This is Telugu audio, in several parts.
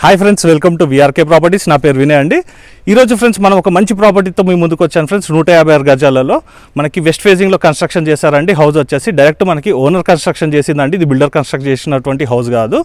Hi friends, welcome to VRK properties. నా పేరు వినయ్ అండి. ఈరోజు ఫ్రెండ్స్ మనం ఒక మంచి ప్రాపర్టీతో మీ ముందుకు వచ్చాను ఫ్రెండ్స్. 156 గజాలలో మనకి వెస్ట్ ఫేజింగ్లో కన్స్ట్రక్షన్ చేశారండి. హౌస్ వచ్చేసి డైరెక్ట్ మనకి ఓనర్ కన్స్ట్రక్షన్ చేసిందండి. ఇది బిల్డర్ కన్స్ట్రక్ట్ చేసినటువంటి హౌస్ కాదు.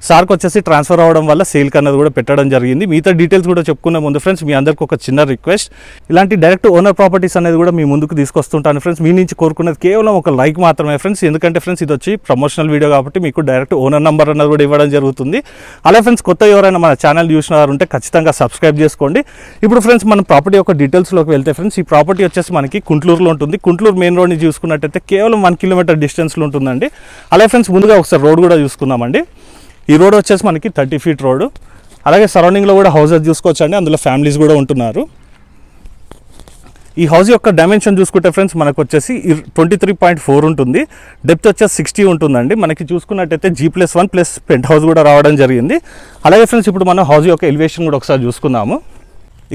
సార్కి వచ్చేసి ట్రాన్స్ఫర్ అవ్వడం వల్ల సేల్ కన్నది కూడా పెట్టడం జరిగింది. మిగతా డీటెయిల్స్ కూడా చెప్పుకునే ముందు ఫ్రెండ్స్ మీ అందరికీ ఒక చిన్న రిక్వెస్ట్, ఇలాంటి డైరెక్ట్ ఓనర్ ప్రాపర్టీస్ అనేది కూడా మీ ముందుకు తీసుకొస్తుంటాను ఫ్రెండ్స్. మీ నుంచి కోరుకున్నది కేవలం ఒక లైక్ మాత్రమే ఫ్రెండ్స్. ఎందుకంటే ఫ్రెండ్స్ ఇది వచ్చి ప్రమోషనల్ వీడియో కాబట్టి మీకు డైరెక్ట్ ఓనర్ నెంబర్ అన్నది కూడా ఇవ్వడం జరుగుతుంది. అలా ఫ్రెండ్స్ కొత్త ఎవరైనా మన ఛానల్ చూసిన వారు ఉంటే ఖచ్చితంగా సబ్స్క్రైబ్ చేసుకోండి. ఇప్పుడు ఫ్రెండ్స్ మనం ప్రాపర్టీ యొక్క డీటెయిల్స్లోకి వెళ్తే ఫ్రెండ్స్, ఈ ప్రాపర్టీ వచ్చేసి మనకి కుంట్లూరులో ఉంటుంది. కుంట్లూరు మెయిన్ రోడ్ని చూసుకున్నట్టయితే కేవలం 1 కిలోమీటర్ డిస్టెన్స్లో ఉంటుందండి. అలాగే ఫ్రెండ్స్ ముందుగా ఒకసారి రోడ్ కూడా చూసుకుందామండి. ఈ రోడ్ వచ్చేసి మనకి 30 ఫీట్ రోడ్. అలాగే సరౌండింగ్లో కూడా హౌసెస్ చూసుకోవచ్చండి. అందులో ఫ్యామిలీస్ కూడా ఉంటున్నారు. ఈ హౌస్ యొక్క డైమెన్షన్ చూసుకుంటే ఫ్రెండ్స్ మనకు వచ్చేసి 23.4 ఉంటుంది. డెప్త్ వచ్చేసి 60 ఉంటుందండి. మనకి చూసుకున్నట్టయితే G+1 పెంట్ హౌస్ కూడా రావడం జరిగింది. అలాగే ఫ్రెండ్స్ ఇప్పుడు మనం హౌస్ యొక్క ఎలివేషన్ కూడా ఒకసారి చూసుకుందాము.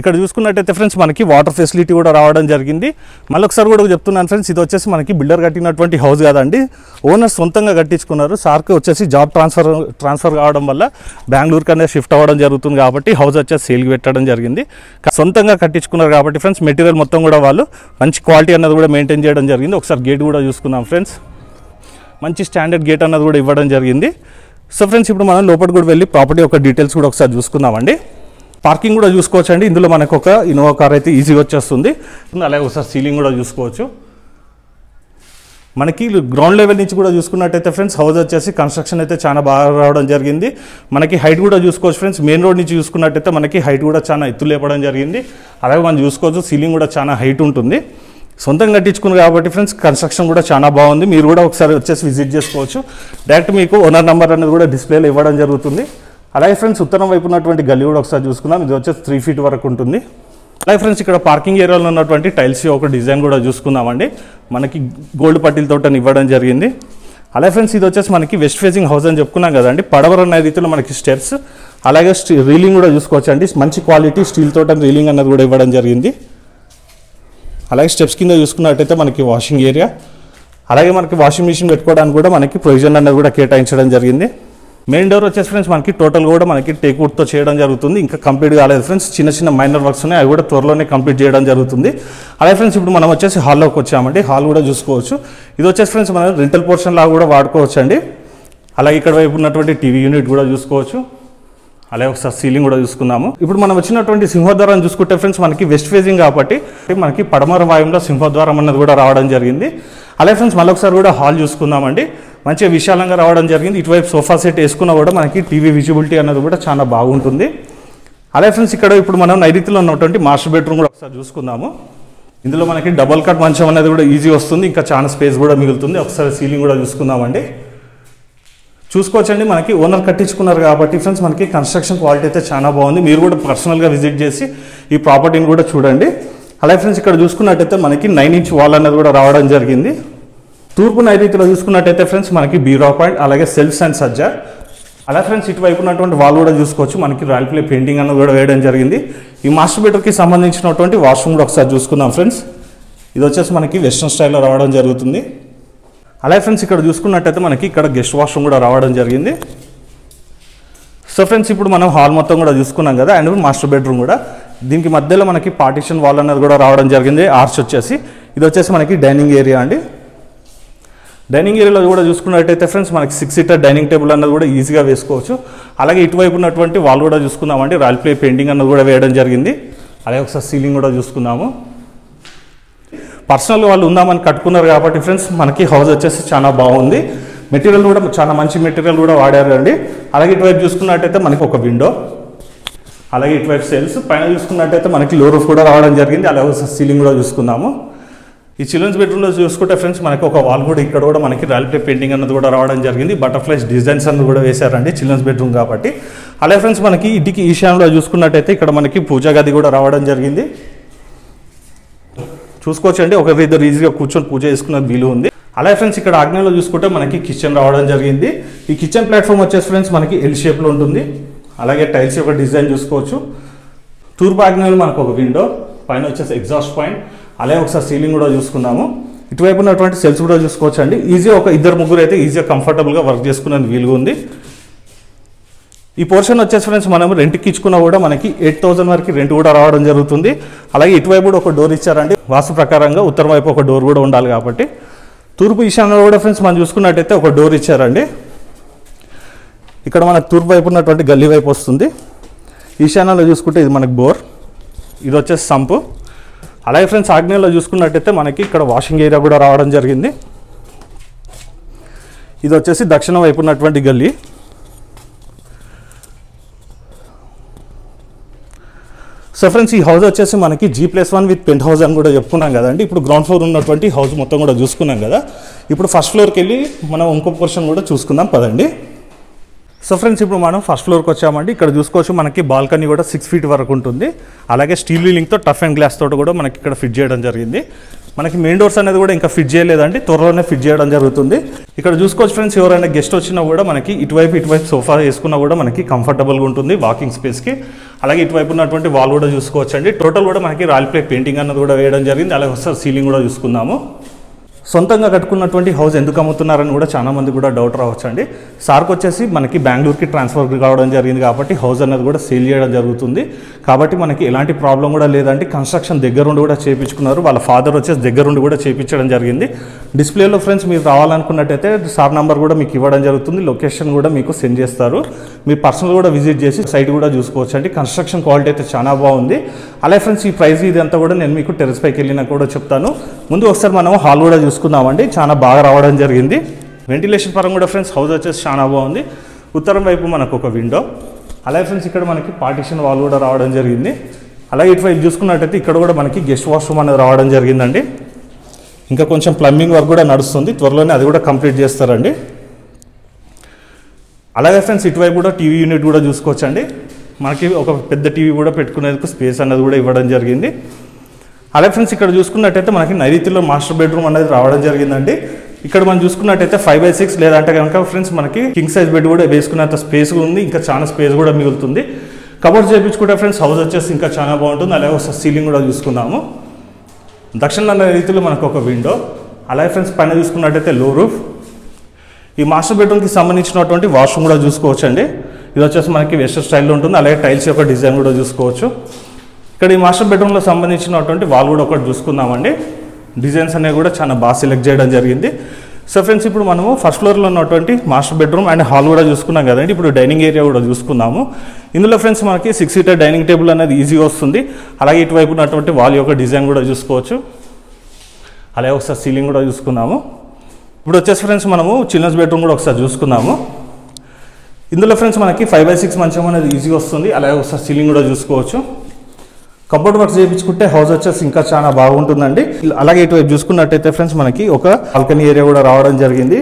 ఇక్కడ చూసుకున్నట్టయితే ఫ్రెండ్స్ మనకి వాటర్ ఫెసిలిటీ కూడా రావడం జరిగింది. మళ్ళీ ఒకసారి కూడా చెప్తున్నాను ఫ్రెండ్స్, ఇది వచ్చేసి మనకి బిల్డర్ కట్టినటువంటి హౌస్ కాదండి. ఓనర్ సొంతంగా కట్టించుకున్నారు. సార్కి వచ్చేసి జాబ్ ట్రాన్స్ఫర్ కావడం వల్ల బెంగళూరుకి అనేది షిఫ్ట్ అవ్వడం జరుగుతుంది కాబట్టి హౌస్ వచ్చేసి సేల్కి పెట్టడం జరిగింది. సొంతంగా కట్టించుకున్నారు కాబట్టి ఫ్రెండ్స్ మెటీరియల్ మొత్తం కూడా వాళ్ళు మంచి క్వాలిటీ అన్నది కూడా మెయింటైన్ చేయడం జరిగింది. ఒకసారి గేట్ కూడా చూసుకుందాం ఫ్రెండ్స్. మంచి స్టాండర్డ్ గేట్ అన్నది కూడా ఇవ్వడం జరిగింది. సో ఫ్రెండ్స్ ఇప్పుడు మనం లోపలికి కూడా వెళ్ళి ప్రాపర్టీ యొక్క డీటెయిల్స్ కూడా ఒకసారి చూసుకుందామండి. పార్కింగ్ కూడా చూసుకోవచ్చండి. ఇందులో మనకు ఒక ఇన్నోవా కార్ అయితే ఈజీగా వచ్చేస్తుంది. అలాగే ఒకసారి సీలింగ్ కూడా చూసుకోవచ్చు. మనకి గ్రౌండ్ లెవెల్ నుంచి కూడా చూసుకున్నట్టయితే ఫ్రెండ్స్ హౌస్ వచ్చేసి కన్స్ట్రక్షన్ అయితే చాలా బాగా రావడం జరిగింది. మనకి హైట్ కూడా చూసుకోవచ్చు ఫ్రెండ్స్. మెయిన్ రోడ్ నుంచి చూసుకున్నట్టయితే మనకి హైట్ కూడా చాలా ఎత్తు లేపడం జరిగింది. అలాగే మనం చూసుకోవచ్చు సీలింగ్ కూడా చాలా హైట్ ఉంటుంది. సొంతంగా కట్టించుకున్నారు కాబట్టి ఫ్రెండ్స్ కన్స్ట్రక్షన్ కూడా చాలా బాగుంది. మీరు కూడా ఒకసారి వచ్చేసి విజిట్ చేసుకోవచ్చు. డైరెక్ట్ మీకు ఓనర్ నెంబర్ అనేది కూడా డిస్ప్లేలో ఇవ్వడం జరుగుతుంది. అలాగే ఫ్రెండ్స్ ఉత్తరం వైపు ఉన్నటువంటి గల్లీ కూడా ఒకసారి చూసుకుందాం. ఇది వచ్చేసి 3 ఫీట్ వరకు ఉంటుంది. అలాగే ఫ్రెండ్స్ ఇక్కడ పార్కింగ్ ఏరియాలో ఉన్నటువంటి టైల్స్ ఒక డిజైన్ కూడా చూసుకుందామండి. మనకి గోల్డ్ పట్టీలతో ఇవ్వడం జరిగింది. అలాగే ఫ్రెండ్స్ ఇది వచ్చేసి మనకి వెస్ట్ ఫేసింగ్ హౌస్ అని చెప్పుకున్నాం కదండి. పడవర అనే రీతిలో మనకి స్టెప్స్ అలాగే రీలింగ్ కూడా చూసుకోవచ్చు అండి. మంచి క్వాలిటీ స్టీల్ తోట రీలింగ్ అన్నది కూడా ఇవ్వడం జరిగింది. అలాగే స్టెప్స్ కింద చూసుకున్నట్టయితే మనకి వాషింగ్ ఏరియా, అలాగే మనకి వాషింగ్ మిషన్ పెట్టుకోవడానికి కూడా మనకి ప్రొవిజన్ అన్నది కూడా కేటాయించడం జరిగింది. మెయిన్ డోర్ వచ్చేసి ఫ్రెండ్స్ మనకి టోటల్ కూడా మనకి టేక్ వుడ్తో చేయడం జరుగుతుంది. ఇంకా కంప్లీట్ కాలేదు ఫ్రెండ్స్. చిన్న మైనర్ వర్క్స్ ఉన్నాయి, అవి కూడా త్వరలోనే కంప్లీట్ చేయడం జరుగుతుంది. అలాగే ఫ్రెండ్స్ ఇప్పుడు మనం వచ్చేసి హాల్లోకి వచ్చామండి. హాల్ కూడా చూసుకోవచ్చు. ఇది వచ్చేసి ఫ్రెండ్స్ మనం రెంటల్ పోర్షన్ లాగా కూడా వాడుకోవచ్చు అండి. అలాగే ఇక్కడ వైపు ఉన్నటువంటి టీవీ యూనిట్ కూడా చూసుకోవచ్చు. అలాగే ఒకసారి సీలింగ్ కూడా చూసుకుందాము. ఇప్పుడు మనం వచ్చినటువంటి సింహద్వారం చూసుకుంటే ఫ్రెండ్స్ మనకి వెస్ట్ ఫేజింగ్ కాబట్టి మనకి పడమర వాయువులో సింహద్వారం అన్నది కూడా రావడం జరిగింది. అలాగే ఫ్రెండ్స్ మళ్ళీ ఒకసారి కూడా హాల్ చూసుకుందామండి. మంచిగా విశాలంగా రావడం జరిగింది. ఇటువైపు సోఫా సెట్ వేసుకున్నా కూడా మనకి టీవీ విజిబిలిటీ అనేది కూడా చాలా బాగుంటుంది. అలాగే ఫ్రెండ్స్ ఇక్కడ ఇప్పుడు మనం నైరుతిలో ఉన్నటువంటి మాస్టర్ బెడ్రూమ్ కూడా ఒకసారి చూసుకుందాము. ఇందులో మనకి డబల్ కట్ మంచం అనేది కూడా ఈజీ వస్తుంది. ఇంకా చాలా స్పేస్ కూడా మిగులుతుంది. ఒకసారి సీలింగ్ కూడా చూసుకుందామండి. చూసుకోవచ్చండి. మనకి ఓనర్ కట్టించుకున్నారు కాబట్టి ఫ్రెండ్స్ మనకి కన్స్ట్రక్షన్ క్వాలిటీ అయితే చాలా బాగుంది. మీరు కూడా పర్సనల్గా విజిట్ చేసి ఈ ప్రాపర్టీని కూడా చూడండి. అలాగే ఫ్రెండ్స్ ఇక్కడ చూసుకున్నట్టయితే మనకి 9 ఇంచ్ వాల్ అనేది కూడా రావడం జరిగింది. తూర్పు నైరుతిలో చూసుకున్నట్టయితే ఫ్రెండ్స్ మనకి బీరో పాయింట్ అలాగే సెల్ఫ్స్ అండ్ సజ్జా. అలాగే ఫ్రెండ్స్ ఇటువైపు ఉన్నటువంటి వాల్ కూడా చూసుకోవచ్చు. మనకి రాయల్ ప్లే పెయింటింగ్ అన్నది కూడా వేయడం జరిగింది. ఈ మాస్టర్ బెడ్రూమ్కి సంబంధించినటువంటి వాష్రూమ్ కూడా ఒకసారి చూసుకుందాం ఫ్రెండ్స్. ఇది వచ్చేసి మనకి వెస్ట్రన్ స్టైల్లో రావడం జరుగుతుంది. అలాగే ఫ్రెండ్స్ ఇక్కడ చూసుకున్నట్టయితే మనకి ఇక్కడ గెస్ట్ వాష్రూమ్ కూడా రావడం జరిగింది. సో ఫ్రెండ్స్ ఇప్పుడు మనం హాల్ మొత్తం కూడా చూసుకున్నాం కదా, అండ్ మాస్టర్ బెడ్రూమ్ కూడా. దీనికి మధ్యలో మనకి పార్టిషన్ వాల్ అనేది కూడా రావడం జరిగింది. ఆర్చ్ వచ్చేసి ఇది వచ్చేసి మనకి డైనింగ్ ఏరియా అండి. డైనింగ్ ఏరియాలో కూడా చూసుకున్నట్టయితే ఫ్రెండ్స్ మనకి 6 సీటర్ డైనింగ్ టేబుల్ అన్నది కూడా ఈజీగా వేసుకోవచ్చు. అలాగే ఇటువైపు ఉన్నటువంటి వాల్ కూడా చూసుకుందామండి. రాయల్ ప్లే పెయింటింగ్ అన్నది కూడా వేయడం జరిగింది. అలాగే ఒకసారి సీలింగ్ కూడా చూసుకుందాము. పర్సనల్గా వాళ్ళు ఉందామని కట్టుకున్నారు కాబట్టి ఫ్రెండ్స్ మనకి హౌస్ వచ్చేసి చాలా బాగుంది. మెటీరియల్ కూడా చాలా మంచి మెటీరియల్ కూడా వాడారు అండి. అలాగే ఇటువైపు చూసుకున్నట్టయితే మనకి ఒక విండో, అలాగే ఇటువైపు సెల్స్, పైన చూసుకున్నట్టయితే మనకి లో రూఫ్ కూడా రావడం జరిగింది. అలాగే ఒకసారి సీలింగ్ కూడా చూసుకుందాము. ఈ చిల్డ్రన్స్ బెడ్రూమ్లో చూసుకుంటే ఫ్రెండ్స్ మనకి ఒక వాల్ కూడా ఇక్కడ కూడా మనకి రాయల్ ప్లే పెయింటింగ్ అన్నది కూడా రావడం జరిగింది. బటర్ఫ్లైస్ డిజైన్స్ అన్నది కూడా వేశారండి చిల్డ్రన్స్ బెడ్రూమ్ కాబట్టి. అలాగే ఫ్రెండ్స్ మనకి ఇంటికి ఈశాన్యంలో చూసుకున్నట్టయితే ఇక్కడ మనకి పూజా గది కూడా రావడం జరిగింది. చూసుకోవచ్చండి. ఒకరిద్దరు ఈజీగా కూర్చొని పూజ చేసుకున్నది వీలు ఉంది. అలాగే ఫ్రెండ్స్ ఇక్కడ ఆగ్నేయంలో చూసుకుంటే మనకి కిచెన్ రావడం జరిగింది. ఈ కిచెన్ ప్లాట్ఫామ్ వచ్చేసి ఫ్రెండ్స్ మనకి ఎల్ షేప్లో ఉంటుంది. అలాగే టైల్స్ యొక్క డిజైన్ చూసుకోవచ్చు. తూర్పు ఆగ్నేయంలో మనకు ఒక విండో, పైన వచ్చేసి ఎగ్జాస్ట్ పాయింట్. అలాగే ఒకసారి సీలింగ్ కూడా చూసుకుందాము. ఇటువైపు ఉన్నటువంటి సెల్స్ కూడా చూసుకోవచ్చు అండి. ఈజీగా ఒక 2-3 అయితే ఈజీగా కంఫర్టబుల్గా వర్క్ చేసుకునేది వీలుగా ఉంది. ఈ పోర్షన్ వచ్చేసి ఫ్రెండ్స్ మనం రెంట్కి ఇచ్చుకున్నా కూడా మనకి 8,000 వరకు రెంట్ కూడా రావడం జరుగుతుంది. అలాగే ఇటువైపు కూడా ఒక డోర్ ఇచ్చారండి. వాస్తు ప్రకారంగా ఉత్తరం వైపు ఒక డోర్ కూడా ఉండాలి కాబట్టి. తూర్పు ఈశాన్యంలో కూడా ఫ్రెండ్స్ మనం చూసుకున్నట్టయితే ఒక డోర్ ఇచ్చారండి. ఇక్కడ మనకు తూర్పు వైపు ఉన్నటువంటి గల్లీ వైపు వస్తుంది. ఈశాన్యంలో చూసుకుంటే ఇది మనకి బోర్, ఇది వచ్చేసి సంపు. అలాగే ఫ్రెండ్స్ ఆగ్నేయంలో చూసుకున్నట్టయితే మనకి ఇక్కడ వాషింగ్ ఏరియా కూడా రావడం జరిగింది. ఇది వచ్చేసి దక్షిణ వైపు ఉన్నటువంటి గల్లీ. సో ఫ్రెండ్స్ ఈ హౌస్ వచ్చేసి మనకి G+1 విత్ పెంట్ హౌస్ అని కూడా చెప్పుకున్నాం కదండి. ఇప్పుడు గ్రౌండ్ ఫ్లోర్ ఉన్నటువంటి హౌస్ మొత్తం కూడా చూసుకున్నాం కదా. ఇప్పుడు ఫస్ట్ ఫ్లోర్కి వెళ్ళి మనం ఇంకో పోర్షన్ కూడా చూసుకుందాం పదండి. సో ఫ్రెండ్స్ ఇప్పుడు మనం ఫస్ట్ ఫ్లోర్కి వచ్చామండి. ఇక్కడ చూసుకోవచ్చు మనకి బాల్కనీ కూడా 6 feet వరకు ఉంటుంది. అలాగే స్టీల్ వీలింగ్తో టఫ్ అండ్ గ్లాస్ తోటి కూడా మనకి ఇక్కడ ఫిట్ చేయడం జరిగింది. మనకి మెయిన్ డోర్స్ అనేది కూడా ఇంకా ఫిట్ చేయలేదండి, త్వరలోనే ఫిట్ చేయడం జరుగుతుంది. ఇక్కడ చూసుకోవచ్చు ఫ్రెండ్స్, ఎవరైనా గెస్ట్ వచ్చినా కూడా మనకి ఇటువైపు సోఫా వేసుకున్నా కూడా మనకి కంఫర్టబుల్గా ఉంటుంది వాకింగ్ స్పేస్కి. అలాగే ఇటువైపు ఉన్నటువంటి వాల్ కూడా చూసుకోవచ్చు అండి. టోటల్ కూడా మనకి రాయల్ ప్లే పెయింటింగ్ అన్నది కూడా వేయడం జరిగింది. అలాగే ఒకసారి సీలింగ్ కూడా చూసుకుందాము. సొంతంగా కట్టుకున్నటువంటి హౌస్ ఎందుకు అమ్ముతున్నారని కూడా చాలా మంది కూడా డౌట్ రావచ్చు అండి. సార్కి వచ్చేసి మనకి బెంగళూరుకి ట్రాన్స్ఫర్ కావడం జరిగింది కాబట్టి హౌస్ అనేది కూడా సేల్ చేయడం జరుగుతుంది. కాబట్టి మనకి ఎలాంటి ప్రాబ్లం కూడా లేదండి. కన్స్ట్రక్షన్ దగ్గరుండి కూడా చేయించుకున్నారు. వాళ్ళ ఫాదర్ వచ్చేసి దగ్గరుండి కూడా చేయించడం జరిగింది. డిస్ప్లేలో ఫ్రెండ్స్ మీరు రావాలనుకున్నట్టయితే సార్ నెంబర్ కూడా మీకు ఇవ్వడం జరుగుతుంది. లొకేషన్ కూడా మీకు సెండ్ చేస్తారు. మీరు పర్సనల్ కూడా విజిట్ చేసి సైట్ కూడా చూసుకోవచ్చు అండి. కన్స్ట్రక్షన్ క్వాలిటీ అయితే చాలా బాగుంది. అలాగే ఫ్రెండ్స్ ఈ ప్రైస్ ఇదంతా కూడా నేను మీకు టెరెస్ పైకి వెళ్ళినా కూడా చెప్తాను. ముందు ఒకసారి మనం హాల్ కూడా చూసుకుందామండి. చాలా బాగా రావడం జరిగింది. వెంటిలేషన్ పరంగా కూడా ఫ్రెండ్స్ హౌస్ వచ్చేసి చాలా బాగుంది. ఉత్తరం వైపు మనకు ఒక విండో. అలాగే ఫ్రెండ్స్ ఇక్కడ మనకి పార్టీషన్ వాల్ కూడా రావడం జరిగింది. అలాగే ఇటువైపు చూసుకున్నట్టయితే ఇక్కడ కూడా మనకి గెస్ట్ వాష్రూమ్ అనేది రావడం జరిగిందండి. ఇంకా కొంచెం ప్లంబింగ్ వర్క్ కూడా నడుస్తుంది, త్వరలోనే అది కూడా కంప్లీట్ చేస్తారండి. అలాగే ఫ్రెండ్స్ ఇటువైపు కూడా టీవీ యూనిట్ కూడా చూసుకోవచ్చండి. మనకి ఒక పెద్ద టీవీ కూడా పెట్టుకునేందుకు స్పేస్ అనేది కూడా ఇవ్వడం జరిగింది. అలాగే ఫ్రెండ్స్ ఇక్కడ చూసుకున్నట్టయితే మనకి నైరుతిలో మాస్టర్ బెడ్రూమ్ అనేది రావడం జరిగిందండి. ఇక్కడ మనం చూసుకున్నట్టయితే 5/6 లేదంటే కనుక ఫ్రెండ్స్ మనకి కింగ్ సైజ్ బెడ్ కూడా వేసుకునేంత స్పేస్ ఉంది. ఇంకా చాలా స్పేస్ కూడా మిగులుతుంది. కబోర్డ్ చేయించుకుంటే ఫ్రెండ్స్ హౌస్ వచ్చేసి ఇంకా చాలా బాగుంటుంది. అలాగే ఒకసారి సీలింగ్ కూడా చూసుకుందాము. దక్షిణ నైరుతిలో మనకు ఒక విండో. అలాగే ఫ్రెండ్స్ పైన చూసుకున్నట్టయితే లో రూఫ్. ఈ మాస్టర్ బెడ్రూమ్కి సంబంధించినటువంటి వాష్రూమ్ కూడా చూసుకోవచ్చు అండి. ఇది వచ్చేసి మనకి వెస్టర్న్ స్టైల్లో ఉంటుంది. అలాగే టైల్స్ యొక్క డిజైన్ కూడా చూసుకోవచ్చు. ఇక్కడ ఈ మాస్టర్ బెడ్రూమ్లో సంబంధించినటువంటి వాల్ కూడా ఒకటి చూసుకుందామండి. డిజైన్స్ అనేవి కూడా చాలా బాగా సెలెక్ట్ చేయడం జరిగింది. సో ఫ్రెండ్స్ ఇప్పుడు మనము ఫస్ట్ ఫ్లోర్లో ఉన్నటువంటి మాస్టర్ బెడ్రూమ్ అండ్ హాల్ కూడా చూసుకున్నాం కదండి. ఇప్పుడు డైనింగ్ ఏరియా కూడా చూసుకుందాము. ఇందులో ఫ్రెండ్స్ మనకి 6 seater డైనింగ్ టేబుల్ అనేది ఈజీగా వస్తుంది. అలాగే ఇటువైపు ఉన్నటువంటి వాల్ యొక్క డిజైన్ కూడా చూసుకోవచ్చు. అలాగే ఒకసారి సీలింగ్ కూడా చూసుకుందాము. ఇప్పుడు వచ్చేసి ఫ్రెండ్స్ మనము చిల్డ్రన్స్ బెడ్రూమ్ కూడా ఒకసారి చూసుకుందాము. ఇందులో ఫ్రెండ్స్ మనకి 5/6 మంచం అనేది ఈజీగా వస్తుంది. అలాగే ఒకసారి సీలింగ్ కూడా చూసుకోవచ్చు. కబోర్డ్ వర్క్ చేయించుకుంటే హౌస్ వచ్చేసి ఇంకా చాలా బాగుంటుందండి. అలాగే ఇటువైపు చూసుకున్నట్టయితే ఫ్రెండ్స్ మనకి ఒక బాల్కనీ ఏరియా కూడా రావడం జరిగింది.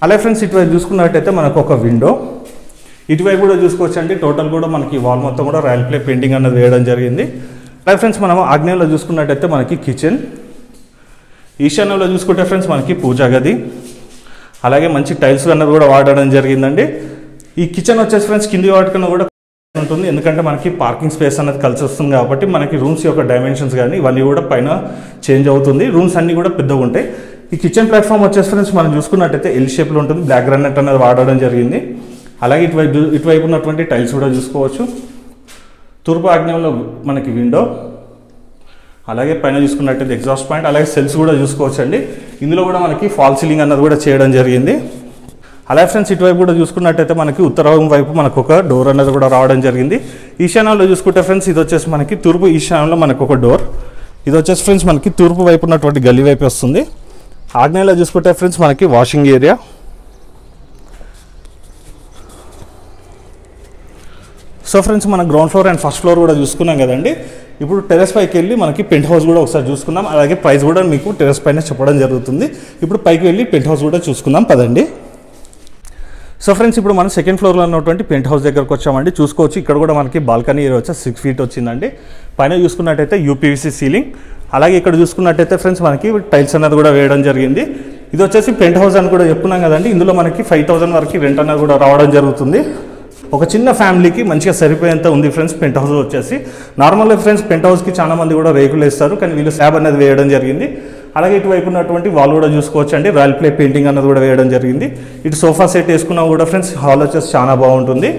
అలాగే ఫ్రెండ్స్ ఇటువైపు చూసుకున్నట్టయితే మనకు ఒక విండో. ఇటువైపు కూడా చూసుకోవచ్చు అండి. టోటల్ కూడా మనకి వాల్ మొత్తం కూడా రాయల్ ప్లే పెయింటింగ్ అనేది వేయడం జరిగింది. అలాగే ఫ్రెండ్స్ మనం ఆగ్నేయంలో చూసుకున్నట్టయితే మనకి కిచెన్. ఈశాన్యంలో చూసుకుంటే ఫ్రెండ్స్ మనకి పూజా గది. అలాగే మంచి టైల్స్ అన్నది కూడా వాడడం జరిగిందండి. ఈ కిచెన్ వచ్చేసి ఫ్రెండ్స్ కింది వాటికన్నా కూడా ఉంటుంది. ఎందుకంటే మనకి పార్కింగ్ స్పేస్ అనేది కలిసి వస్తుంది కాబట్టి మనకి రూమ్స్ యొక్క డైమెన్షన్స్ కానీ ఇవన్నీ కూడా పైన చేంజ్ అవుతుంది. రూమ్స్ అన్నీ కూడా పెద్దగా ఉంటాయి. ఈ కిచెన్ ప్లాట్ఫామ్ వచ్చేసి ఫ్రెండ్స్ మనం చూసుకున్నట్టయితే ఎల్ షేప్లో ఉంటుంది. బ్లాక్ గ్రానైట్ అనేది వాడడం జరిగింది. అలాగే ఇటువైపు ఉన్నటువంటి టైల్స్ కూడా చూసుకోవచ్చు. తూర్పు ఆగ్నేయంలో మనకి విండో. అలాగే పైన చూసుకున్నట్టయితే ఎగ్జాస్ట్ పాయింట్. అలాగే సెల్స్ కూడా చూసుకోవచ్చు అండి. ఇందులో కూడా మనకి ఫాల్ సీలింగ్ అన్నది కూడా చేయడం జరిగింది. అలాగే ఫ్రెండ్స్ ఇటువైపు కూడా చూసుకున్నట్టయితే మనకి ఉత్తరం వైపు మనకు ఒక డోర్ అనేది కూడా రావడం జరిగింది. ఈశాన్యంలో చూసుకుంటే ఫ్రెండ్స్ ఇది వచ్చేసి మనకి తూర్పు ఈశాన్యంలో మనకు ఒక డోర్. ఇది వచ్చేసి ఫ్రెండ్స్ మనకి తూర్పు వైపు ఉన్నటువంటి గల్లీ వైపు వస్తుంది. ఆగ్నేయంలో చూసుకుంటే ఫ్రెండ్స్ మనకి వాషింగ్ ఏరియా. సో ఫ్రెండ్స్ మన ground floor and first floor కూడా చూసుకున్నాం కదండి. ఇప్పుడు టెరెస్ పైకి వెళ్ళి మనకి పెంట్ హౌస్ కూడా ఒకసారి చూసుకుందాం. అలాగే ప్రైస్ కూడా మీకు టెరెస్ పైన చెప్పడం జరుగుతుంది. ఇప్పుడు పైకి వెళ్ళి పెంట్ హౌస్ కూడా చూసుకుందాం పదండి. సో ఫ్రెండ్స్ ఇప్పుడు మనం సెకండ్ ఫ్లోర్లో ఉన్నటువంటి పెంట్ హౌస్ దగ్గరకు వచ్చామండి. చూసుకోవచ్చు ఇక్కడ కూడా మనకి బాల్కనీ ఏరియా వచ్చి 6 feet వచ్చిందండి. పైన చూసుకున్నట్టయితే యూపీవీసీ సీలింగ్. అలాగే ఇక్కడ చూసుకున్నట్టయితే ఫ్రెండ్స్ మనకి టైల్స్ అనేది కూడా వేయడం జరిగింది. ఇది వచ్చేసి పెంట్ హౌస్ అని కూడా చెప్పుకున్నాం కదండి. ఇందులో మనకి 5,000 వరకు రెంట్ అనేది కూడా రావడం జరుగుతుంది. ఒక చిన్న ఫ్యామిలీకి మంచిగా సరిపోయేంత ఉంది ఫ్రెండ్స్ పెంట్ హౌస్ వచ్చేసి. నార్మల్గా ఫ్రెండ్స్ పెంట్ హౌస్కి చాలా మంది కూడా రేకులు వేస్తారు, కానీ వీళ్ళు స్లాబ్ అనేది వేయడం జరిగింది. అలాగే ఇటువైపు ఉన్నటువంటి వాల్ కూడా చూసుకోవచ్చు అండి, రాయల్ ప్లే పెయింటింగ్ అన్నది కూడా వేయడం జరిగింది. ఇటు సోఫా సెట్ వేసుకున్నా కూడా ఫ్రెండ్స్ హాల్ వచ్చేసి చాలా బాగుంటుంది.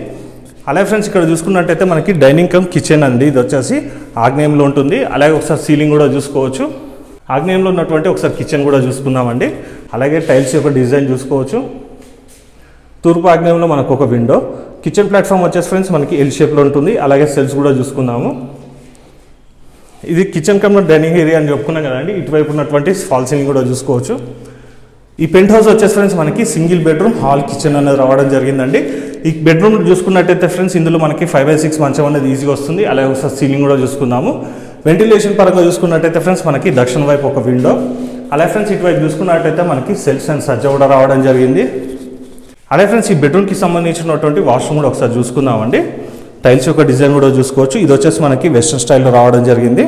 అలాగే ఫ్రెండ్స్ ఇక్కడ చూసుకున్నట్టయితే మనకి డైనింగ్ కమ్ కిచెన్ అండి, ఇది వచ్చేసి ఆగ్నేయంలో ఉంటుంది. అలాగే ఒకసారి సీలింగ్ కూడా చూసుకోవచ్చు. ఆగ్నేయంలో ఉన్నటువంటి ఒకసారి కిచెన్ కూడా చూసుకుందామండి. అలాగే టైల్స్ యొక్క డిజైన్ చూసుకోవచ్చు. తూర్పు ఆగ్నేయంలో మనకు ఒక విండో. కిచెన్ ప్లాట్ఫామ్ వచ్చేసి ఫ్రెండ్స్ మనకి ఎల్ షేప్లో ఉంటుంది. అలాగే సెల్స్ కూడా చూసుకుందాము. ఇది కిచెన్ కమ్ డైనింగ్ ఏరియా అని చెప్పుకున్నాం కదండి. ఇటువైపు ఉన్నటువంటి ఫాల్ సీలింగ్ కూడా చూసుకోవచ్చు. ఈ పెంట్ హౌస్ వచ్చేసి ఫ్రెండ్స్ మనకి సింగిల్ బెడ్రూమ్ హాల్ కిచెన్ అనేది రావడం జరిగిందండి. ఈ బెడ్రూమ్ చూసుకున్నట్టయితే ఫ్రెండ్స్ ఇందులో మనకి 5/6 మంచం అనేది ఈజీగా వస్తుంది. అలాగే ఒకసారి సీలింగ్ కూడా చూసుకుందాము. వెంటిలేషన్ పరంగా చూసుకున్నట్టయితే ఫ్రెండ్స్ మనకి దక్షిణ వైపు ఒక విండో. అలాగే ఫ్రెండ్స్ ఇటువైపు చూసుకున్నట్టయితే మనకి సెల్ఫ్స్ అండ్ సజ్జ కూడా రావడం జరిగింది. అలాగే ఫ్రెండ్స్ ఈ బెడ్రూమ్కి సంబంధించినటువంటి వాష్రూమ్ కూడా ఒకసారి చూసుకుందామండి. టైల్స్ యొక్క డిజైన్ కూడా చూసుకోవచ్చు. ఇది వచ్చేసి మనకి వెస్ట్రన్ స్టైల్లో రావడం జరిగింది.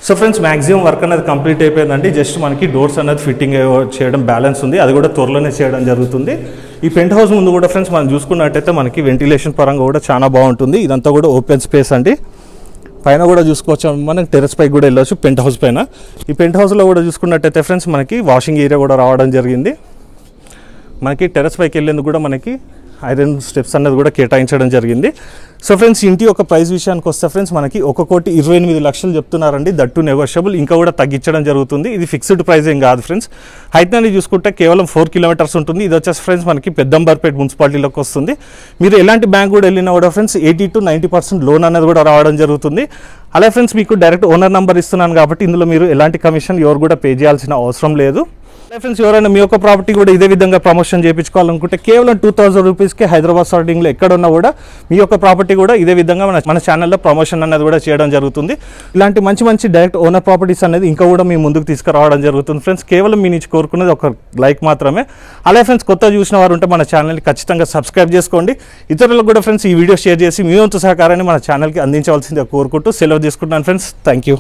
సో ఫ్రెండ్స్ మ్యాక్సిమం వర్క్ అనేది కంప్లీట్ అయిపోయిందండి. జస్ట్ మనకి డోర్స్ అనేది ఫిట్టింగ్ చేయడం బ్యాలెన్స్ ఉంది, అది కూడా త్వరలోనే చేయడం జరుగుతుంది. ఈ పెంట్ హౌస్ ముందు కూడా ఫ్రెండ్స్ మనం చూసుకున్నట్టయితే మనకి వెంటిలేషన్ పరంగా కూడా చాలా బాగుంటుంది. ఇదంతా కూడా ఓపెన్ స్పేస్ అండి. పైన కూడా చూసుకోవచ్చు, మనకి టెరెస్ పైకి కూడా వెళ్ళవచ్చు పెంట్ హౌస్ పైన. ఈ పెంట్ హౌస్లో కూడా చూసుకున్నట్టయితే ఫ్రెండ్స్ మనకి వాషింగ్ ఏరియా కూడా రావడం జరిగింది. మనకి టెరెస్ పైకి వెళ్ళేందుకు కూడా మనకి ఐరన్ స్టెప్స్ అనేది కూడా కేటాయించడం జరిగింది. సో ఫ్రెండ్స్ ఇంటి యొక్క ప్రైస్ విషయానికి వస్తే ఫ్రెండ్స్ మనకి 1,28,00,000 చెప్తున్నారండి. దట్టు నెగోషియబుల్, ఇంకా కూడా తగ్గించడం జరుగుతుంది. ఇది ఫిక్స్డ్ ప్రైస్ ఏం కాదు ఫ్రెండ్స్. హైట్ అనేది చూసుకుంటే కేవలం 4 కిలోమీటర్స్ ఉంటుంది. ఇది వచ్చేసి ఫ్రెండ్స్ మనకి పెద్దంబర్పేట మున్సిపాలిటీలోకి వస్తుంది. మీరు ఎలాంటి బ్యాంక్ కూడా వెళ్ళినా కూడా ఫ్రెండ్స్ 80 to 90% లోన్ అనేది కూడా రావడం జరుగుతుంది. అలాగే ఫ్రెండ్స్ మీకు డైరెక్ట్ ఓనర్ నెంబర్ ఇస్తున్నాను కాబట్టి ఇందులో మీరు ఎలాంటి కమిషన్ ఎవరు కూడా పే చేయాల్సిన అవసరం లేదు. ఫ్రెండ్స్ ఎవరైనా మీ యొక్క ప్రాపర్టీ కూడా ఇదే విధంగా ప్రమోషన్ చేయించుకోవాలనుకుంటే కేవలం 2,000 రూపీస్కి హైదరాబాద్ సరౌండింగ్లో ఎక్కడ ఉన్నా కూడా మీ యొక్క ప్రాపర్టీ కూడా ఇదే విధంగా మన ఛానల్లో ప్రమోషన్ అనేది కూడా చేయడం జరుగుతుంది. ఇలాంటి మంచి మంచి డైరెక్ట్ ఓనర్ ప్రాపర్టీస్ అనేది ఇంకా కూడా మీ ముందుకు తీసుకురావడం జరుగుతుంది ఫ్రెండ్స్. కేవలం మీ నుంచి కోరుకునేది ఒక లైక్ మాత్రమే. అలాగే ఫ్రెండ్స్ కొత్త చూసిన వారు ఉంటే మన ఛానల్ని ఖచ్చితంగా సబ్స్క్రైబ్ చేసుకోండి. ఇతరులకు కూడా ఫ్రెండ్స్ ఈ వీడియో షేర్ చేసి మీ వంతు సహకారాన్ని మన ఛానల్కి అందించవలసిందిగా కోరుకుంటూ సెలవు తీసుకుంటున్నాను ఫ్రెండ్స్. Thank you.